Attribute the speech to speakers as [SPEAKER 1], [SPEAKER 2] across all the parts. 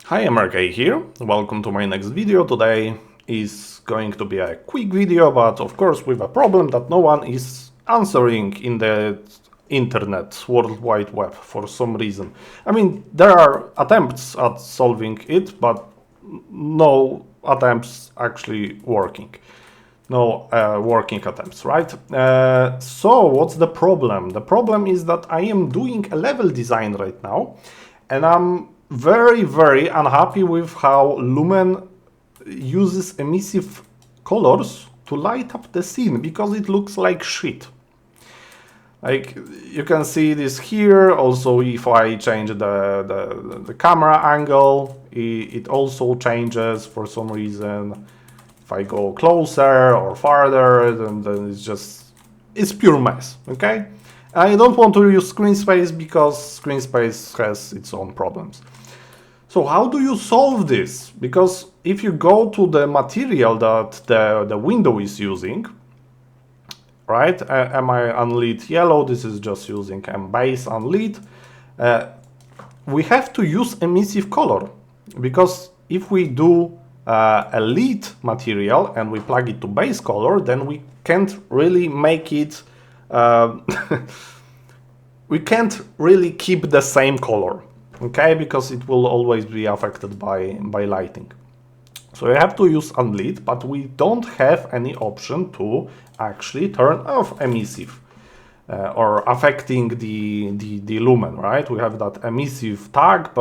[SPEAKER 1] Hi, MRK here. Welcome to my next video. Today is going to be a quick video, but of course with a problem that no one is answering in the internet, World Wide Web for some reason. I mean, there are attempts at solving it, but no attempts actually working. No working attempts, right? So what's the problem? The problem is that I am doing a level design right now, and I'm very unhappy with how Lumen uses emissive colors to light up the scene, because it looks like shit. Like, you can see this here. Also, if I change the camera angle, it also changes for some reason. If I go closer or farther, then it's pure mess, okay? I don't want to use screen space because screen space has its own problems. So how do you solve this? Because if you go to the material that the window is using, right? MI Unlit Yellow, this is just using base Unlit. We have to use emissive color, because if we do a lit material and we plug it to base color, then we can't really make it we can't really keep the same color, okay, because it will always be affected by lighting. So we have to use unlit, but we don't have any option to actually turn off emissive or affecting the lumen, right? We have that emissive tag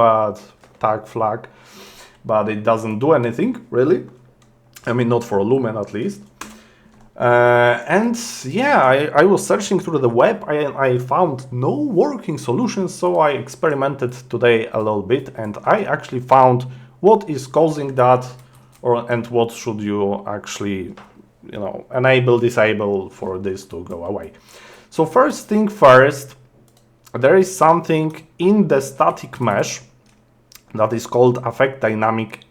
[SPEAKER 1] flag, but it doesn't do anything really. I mean, not for lumen at least. And yeah, I was searching through the web. I found no working solutions, so I experimented today a little bit, and I actually found what is causing that, and what should you actually, enable, disable for this to go away. So first thing first, there is something in the static mesh that is called affect dynamic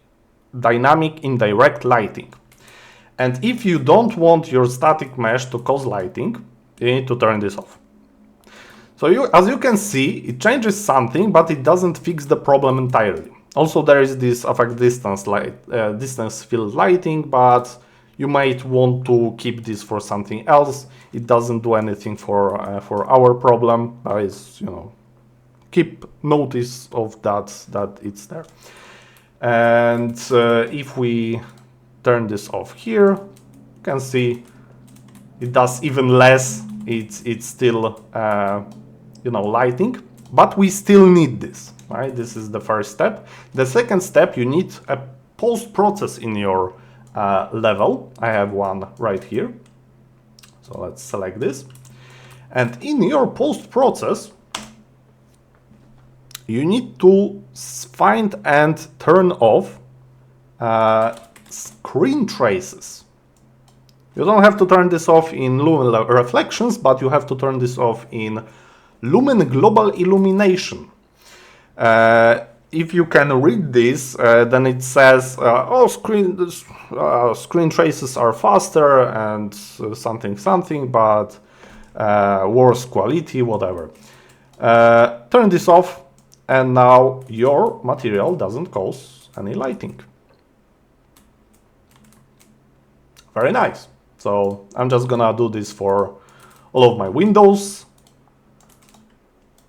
[SPEAKER 1] indirect lighting. And if you don't want your static mesh to cause lighting, you need to turn this off. So as you can see, it changes something, but it doesn't fix the problem entirely. Also, there is this affect distance field lighting, but you might want to keep this for something else. It doesn't do anything for our problem. Keep notice of that it's there. And if we turn this off here, you can see it does even less. It's still lighting, but we still need this, right? This is the first step. The second step, you need a post process in your level. I have one right here, so let's select this, and in your post process you need to find and turn off screen traces. You don't have to turn this off in lumen reflections, but you have to turn this off in lumen global illumination. If you can read this, then it says, screen traces are faster and something, but worse quality, whatever. Turn this off, and now your material doesn't cause any lighting. Very nice. So I'm just gonna do this for all of my windows.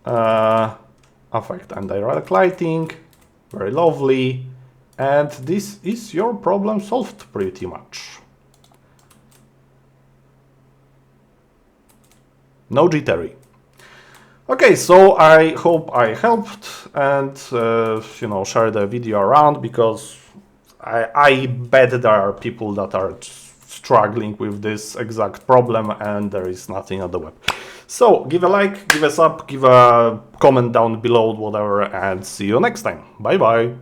[SPEAKER 1] Affect and direct lighting. Very lovely. And this is your problem solved pretty much. No jittery. Okay, so I hope I helped, and share the video around, because I bet there are people that are struggling with this exact problem and there is nothing on the web. So give a like, give a sub, give a comment down below, whatever, and see you next time. Bye bye.